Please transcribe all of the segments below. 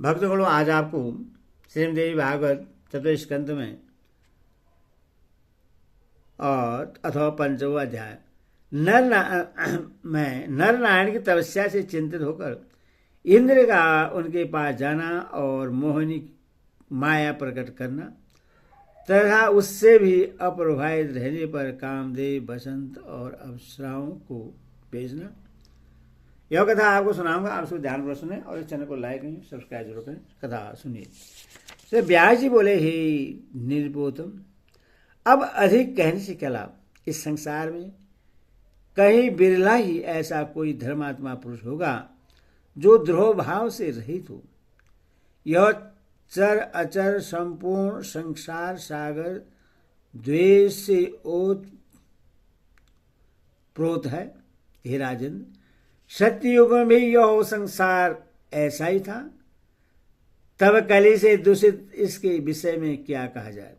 भक्तगणों, आज आपको श्रीमद्देवी भागवत चतुर्थ स्कंध में और अथवा पंचवा अध्याय नर नारायण की तपस्या से चिंतित होकर इंद्र का उनके पास जाना और मोहिनी माया प्रकट करना तथा उससे भी अप्रभावित रहने पर कामदेव, बसंत और अप्सराओं को भेजना। यह कथा आपको सुनाऊंगा, आप सब ध्यान सुने और इस चैनल को लाइक करें, सब्सक्राइब जरूर करें। कथा सुनिए। तो व्यास जी बोले, हे निर्बोधम, अब अधिक कहने से क्या लाभ। इस संसार में कहीं बिरला ही ऐसा कोई धर्मात्मा पुरुष होगा जो द्रोह भाव से रहित हो। यह चर अचर संपूर्ण संसार सागर द्वेष से ओतप्रोत है। हे राजन, सत्ययुग में भी यह संसार ऐसा ही था, तब कली से दूषित इसके विषय में क्या कहा जाए।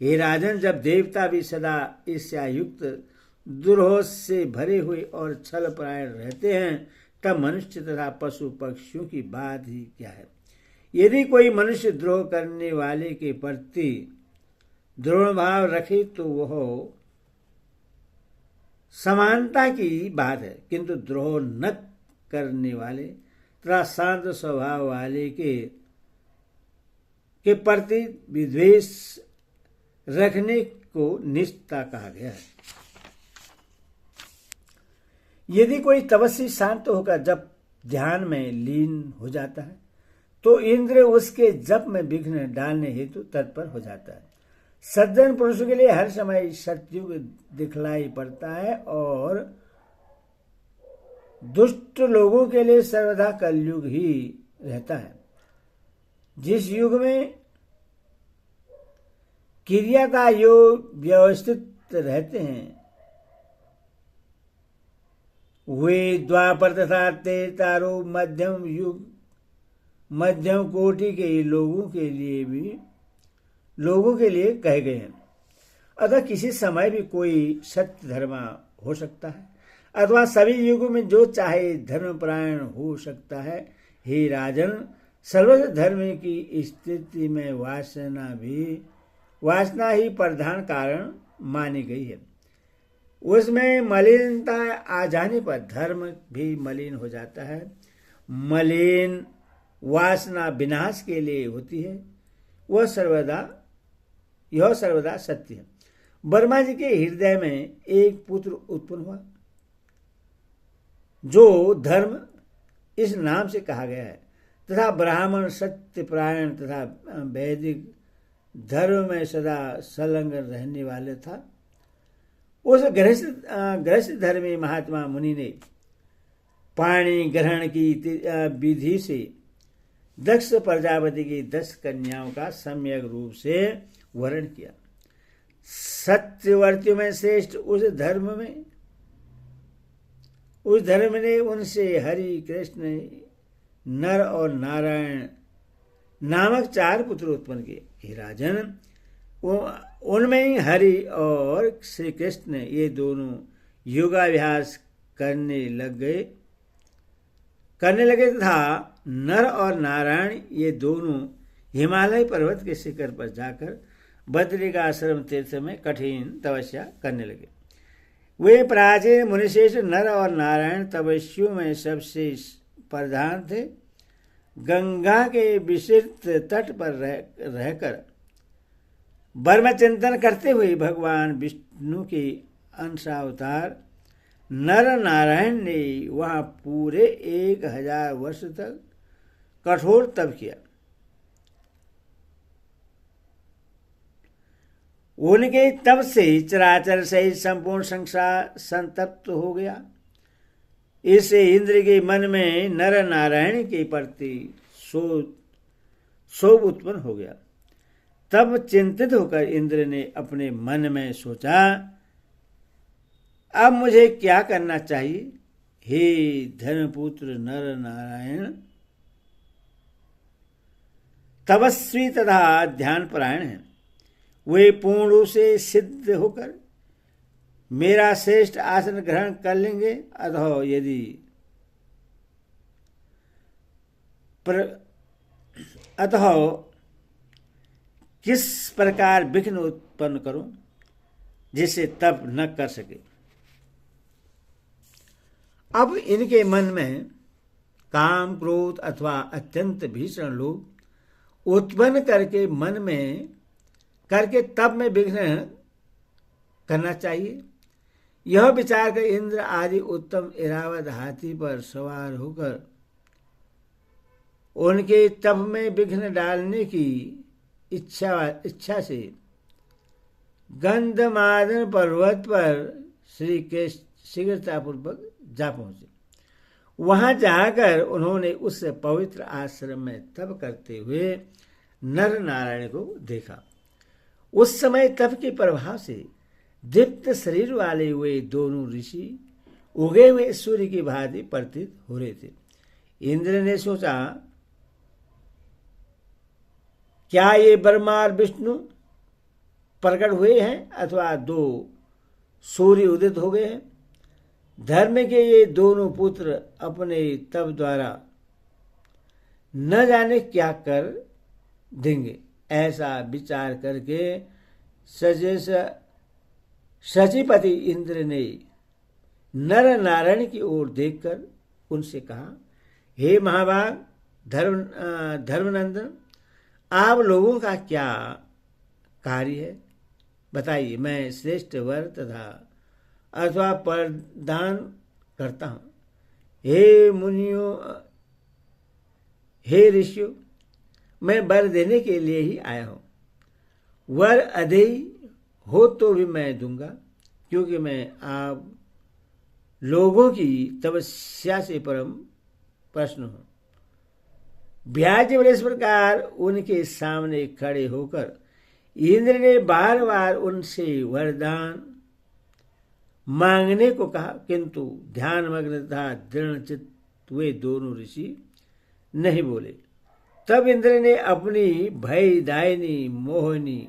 हे राजन, जब देवता भी सदा ईर्ष्यायुक्त दुरोह से भरे हुए और छल परायण रहते हैं, तब मनुष्य तथा पशु पक्षियों की बात ही क्या है। यदि कोई मनुष्य द्रोह करने वाले के प्रति द्रोह भाव रखे तो वह समानता की बात है, किंतु द्रोह न करने वाले तथा शांत स्वभाव वाले के प्रति विद्वेष रखने को निष्ठा कहा गया है। यदि कोई तपस्वी शांत होकर जब ध्यान में लीन हो जाता है तो इंद्र उसके जप में विघ्न डालने हेतु तत्पर हो जाता है। सज्जन पुरुषों के लिए हर समय सतयुग दिखलाई पड़ता है और दुष्ट लोगों के लिए सर्वदा कलयुग ही रहता है। जिस युग में क्रिया का योग व्यवस्थित रहते हैं वे द्वापर तथा त्रेतारो मध्यम युग मध्यम कोटि के लोगों के लिए कहे गए हैं। अतः किसी समय भी कोई सत्य धर्मा हो सकता है अथवा सभी युगों में जो चाहे धर्मपरायण हो सकता है। हे राजन, सर्वत्र धर्म की स्थिति में वासना ही प्रधान कारण मानी गई है। उसमें मलिनता आ जाने पर धर्म भी मलिन हो जाता है। मलिन वासना विनाश के लिए होती है, यह सर्वदा सत्य है। ब्रह्मा जी के हृदय में एक पुत्र उत्पन्न हुआ जो धर्म इस नाम से कहा गया है तथा ब्राह्मण सत्यपरायण तथा वैदिक धर्म में सदा संलग्न रहने वाले था। उस गृहस्थ धर्मी महात्मा मुनि ने पाणी ग्रहण की विधि से दक्ष प्रजापति की 10 कन्याओं का सम्यक रूप से वर्णन किया। सत्यवर्तियों में श्रेष्ठ उस धर्म ने उनसे हरि, कृष्ण, नर और नारायण नामक 4 पुत्र उत्पन्न किए। हे राजन, उनमें ही हरि और श्री कृष्ण ये दोनों योगाभ्यास करने लगे तथा नर और नारायण ये दोनों हिमालय पर्वत के शिखर पर जाकर बद्रिकाश्रम तीर्थ में कठिन तपस्या करने लगे। वे प्राचीन मुनिश्रेष्ठ नर और नारायण तपस्वियों में सबसे प्रधान थे। गंगा के विस्तृत तट पर रहकर ब्रह्म चिंतन करते हुए भगवान विष्णु के अंशावतार नर नारायण ने वहां पूरे 1000 वर्ष तक कठोर तप किया। उनके तप से चराचर सहित संपूर्ण संसार संतप्त हो गया। इससे इंद्र के मन में नर नारायण के प्रति शोभ उत्पन्न हो गया। तब चिंतित होकर इंद्र ने अपने मन में सोचा, अब मुझे क्या करना चाहिए। हे धर्मपुत्र नर नारायण तपस्वी तथा ध्यान परायण हैं। वे पूर्ण रूप से सिद्ध होकर मेरा श्रेष्ठ आसन ग्रहण कर लेंगे। अथवा यदि अतः किस प्रकार विघ्न उत्पन्न करूं जिसे तप न कर सके। अब इनके मन में काम, क्रोध अथवा अत्यंत भीषण लोभ उत्पन्न करके मन में करके तप में विघ्न करना चाहिए। यह विचार कर इंद्र आदि उत्तम ऐरावत हाथी पर सवार होकर उनके तप में विघ्न डालने की इच्छा से गंधमादन पर्वत पर श्री कृष्ण शीघ्रतापूर्वक जा पहुंचे। वहां जाकर उन्होंने उस पवित्र आश्रम में तप करते हुए नर नारायण को देखा। उस समय तप के प्रभाव से दीप्त शरीर वाले हुए दोनों ऋषि उगे हुए सूर्य की भांति प्रतीत हो रहे थे। इंद्र ने सोचा, क्या ये ब्रह्मा और विष्णु प्रकट हुए हैं अथवा दो सूर्य उदित हो गए हैं? धर्म के ये दोनों पुत्र अपने तप द्वारा न जाने क्या कर देंगे। ऐसा विचार करके सचिपति इंद्र ने नर नारायण की ओर देखकर उनसे कहा, हे महाभाग धर्मनंदन, आप लोगों का क्या कार्य है, बताइए। मैं श्रेष्ठ वर तथा अथवा प्रदान करता हूं। हे मुनियों, हे ऋषियों, मैं वर देने के लिए ही आया हूं। वर अधेय हो तो भी मैं दूंगा, क्योंकि मैं आप लोगों की तपस्या से परम प्रसन्न हूं। व्याज इस प्रकार उनके सामने खड़े होकर इंद्र ने बार बार उनसे वरदान मांगने को कहा, किंतु ध्यानमग्न तथा दृढ़ चित्त वे दोनों ऋषि नहीं बोले। तब इंद्र ने अपनी भयदायिनी मोहिनी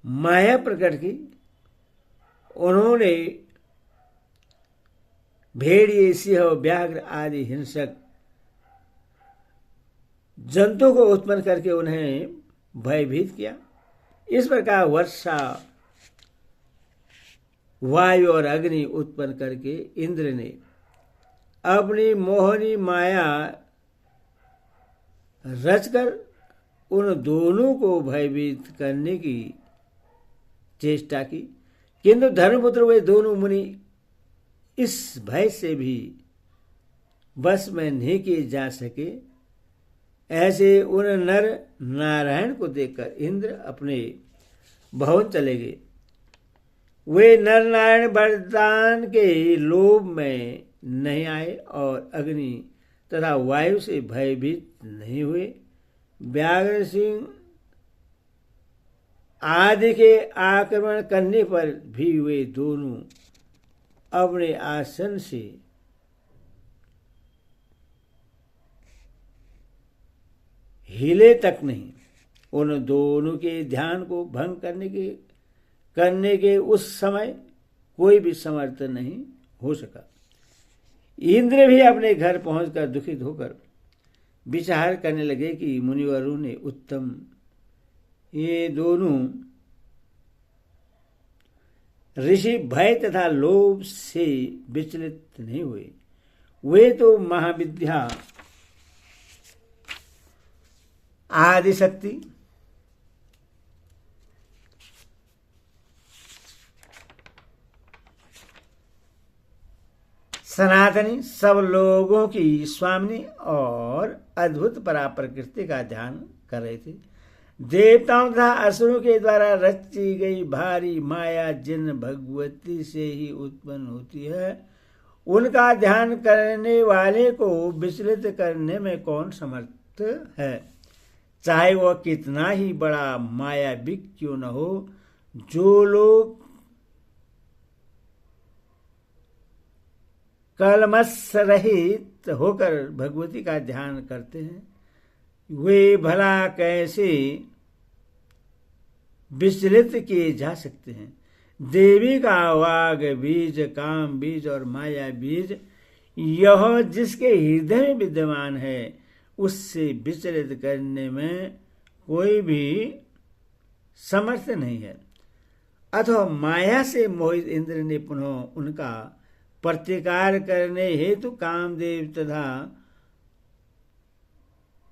माया प्रकट की। उन्होंने भेड़िए, सिंह, व्याघ्र आदि हिंसक जंतु को उत्पन्न करके उन्हें भयभीत किया। इस प्रकार वर्षा, वायु और अग्नि उत्पन्न करके इंद्र ने अपनी मोहिनी माया रचकर उन दोनों को भयभीत करने की चेष्टा की, किंतु धर्मपुत्र वे दोनों मुनि इस भय से भी बस में नहीं किए जा सके। ऐसे उन नर नारायण को देखकर इंद्र अपने भवन चले गए। वे नर नारायण वरदान के लोभ में नहीं आए और अग्नि तथा वायु से भयभीत नहीं हुए। व्याघ्र, सिंह आदि के आक्रमण करने पर भी वे दोनों अपने आसन से हिले तक नहीं। उन दोनों के ध्यान को भंग करने के उस समय कोई भी समर्थ नहीं हो सका। इंद्र भी अपने घर पहुंचकर दुखित होकर विचार करने लगे कि मुनिवरों ने उत्तम ये दोनों ऋषि भय तथा लोभ से विचलित नहीं हुए। वे तो महाविद्या आदि शक्ति सनातनी, सब लोगों की स्वामिनी और अद्भुत परा प्रकृति का ध्यान कर रहे थे। देवताओं तथा असुरों के द्वारा रची गई भारी माया जिन भगवती से ही उत्पन्न होती है, उनका ध्यान करने वाले को विचलित करने में कौन समर्थ है, चाहे वह कितना ही बड़ा मायाविक क्यों न हो। जो लोग कलमश रहित होकर भगवती का ध्यान करते हैं, वे भला कैसे विचलित किए जा सकते हैं। देवी का वाग बीज, काम बीज और माया बीज, यह जिसके हृदय में विद्यमान है, उससे विचलित करने में कोई भी समर्थ नहीं है। अथवा माया से मोहित इंद्र ने पुनः उनका प्रतिकार करने हेतु कामदेव तथा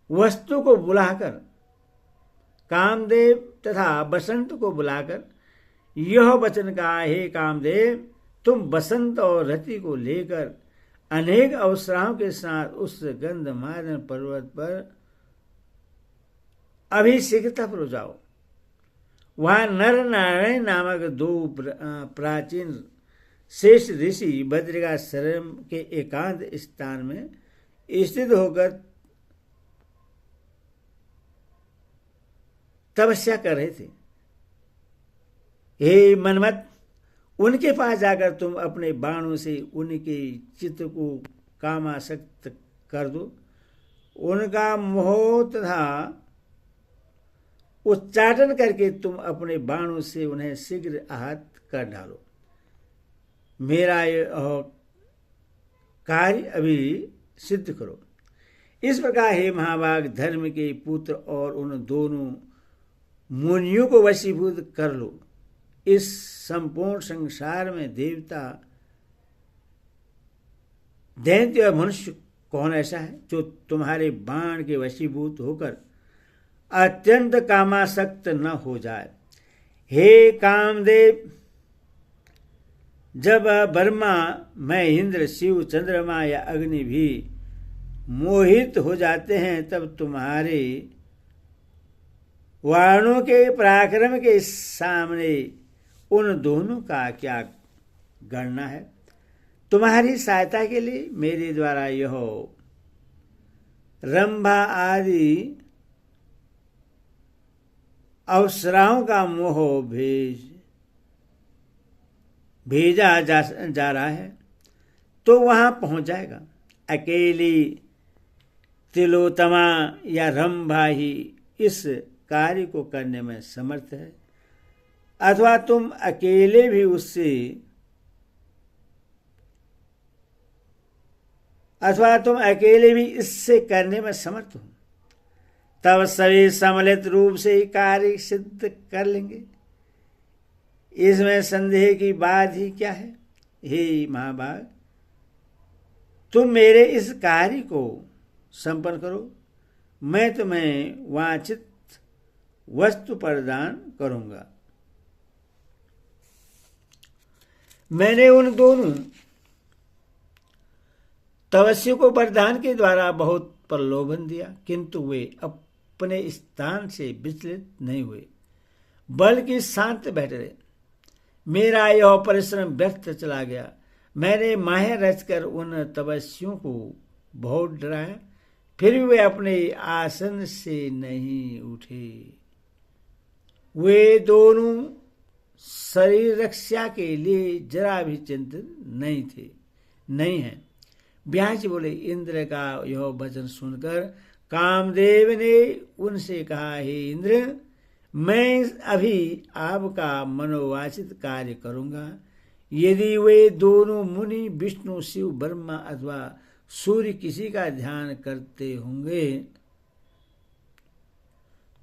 वस्तु को बुलाकर, कामदेव तथा बसंत को बुलाकर यह वचन कहा, हे कामदेव, तुम बसंत और रति को लेकर अनेक अवसराओं के साथ उस गंधमादन पर्वत पर अभी शीघ्रता पर जाओ। वहां नर नारायण नामक दो प्राचीन श्रेष्ठ ऋषि बद्रिकाश्रम के एकांत स्थान में स्थित होकर तपस्या कर रहे थे। हे मनमत, उनके पास जाकर तुम अपने बाणों से उनके चित्त को कामासक्त कर दो। उनका मोह तथा उच्चाटन करके तुम अपने बाणों से उन्हें शीघ्र आहत कर डालो। मेरा यह कार्य अभी सिद्ध करो। इस प्रकार हे महाभाग, धर्म के पुत्र और उन दोनों मुनियों को वशीभूत कर लो। इस संपूर्ण संसार में देवता, दैत्य और मनुष्य कौन ऐसा है जो तुम्हारे बाण के वशीभूत होकर अत्यंत कामासक्त न हो जाए। हे कामदेव, जब ब्रह्मा, मैं, इंद्र, शिव, चंद्रमा या अग्नि भी मोहित हो जाते हैं, तब तुम्हारे वाणों के पराक्रम के सामने उन दोनों का क्या गणना है। तुम्हारी सहायता के लिए मेरे द्वारा यह रंभा आदि अवसराओं का मोह भेजा जा रहा है, तो वहां पहुंच जाएगा। अकेली तिलोत्तमा या रंभा ही इस कार्य को करने में समर्थ है, अथवा तुम अकेले भी इससे करने में समर्थ हो, तब सभी सम्मिलित रूप से ही कार्य सिद्ध कर लेंगे। इसमें संदेह की बात ही क्या है। हे महाभाग, तुम मेरे इस कार्य को संपन्न करो, मैं तुम्हें वांछित वस्तु प्रदान करूंगा। मैंने उन दोनों तपस्वियों को वरदान के द्वारा बहुत प्रलोभन दिया, किंतु वे अपने स्थान से विचलित नहीं हुए, बल्कि शांत बैठे रहे। मेरा यह परिश्रम व्यर्थ चला गया। मैंने माया रचकर उन तपस्वियों को बहुत डराया, फिर भी वे अपने आसन से नहीं उठे। वे दोनों शरीर रक्षा के लिए जरा भी चिंतित नहीं है। व्यास जी बोले, इंद्र का यह वचन सुनकर कामदेव ने उनसे कहा, हे इंद्र, मैं अभी आपका मनोवांछित कार्य करूंगा। यदि वे दोनों मुनि विष्णु, शिव, ब्रह्मा अथवा सूर्य किसी का ध्यान करते होंगे,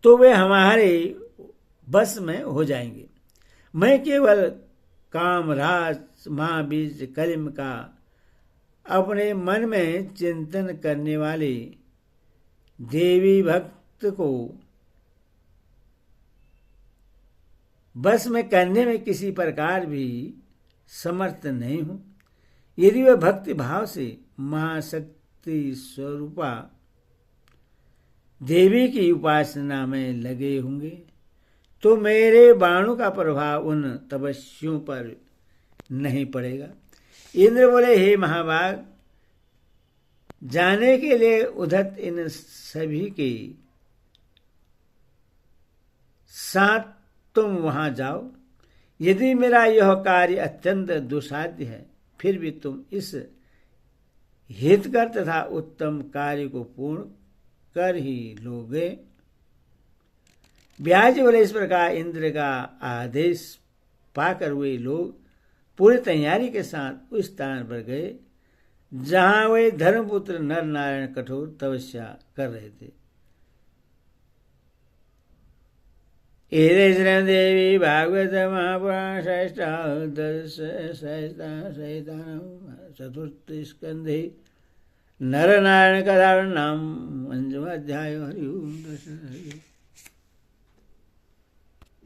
तो वे हमारे बस में हो जाएंगे। मैं केवल कामराज महाबीज कलिम का अपने मन में चिंतन करने वाले देवी भक्त को बस में करने में किसी प्रकार भी समर्थ नहीं हूं। यदि वे भक्ति भाव से महाशक्ति स्वरूपा देवी की उपासना में लगे होंगे, तो मेरे बाणों का प्रभाव उन तपस्वियों पर नहीं पड़ेगा। इंद्र बोले, हे महाभाग, जाने के लिए उद्धत इन सभी के साथ तुम वहां जाओ। यदि मेरा यह कार्य अत्यंत दुस्साध्य है, फिर भी तुम इस हितकर तथा उत्तम कार्य को पूर्ण कर ही लोगे। व्यास जी बोले, इस प्रकार इंद्र का आदेश पाकर वे लोग पूरी तैयारी के साथ उस स्थान पर गए जहां वे धर्मपुत्र नर नारायण कठोर तपस्या कर रहे थे। एदेश्वरं देवी भागवत महापुराण चतुर्थ स्कंधे नर नारायण कथा नाम पंचमाध्याय। हरि ओम।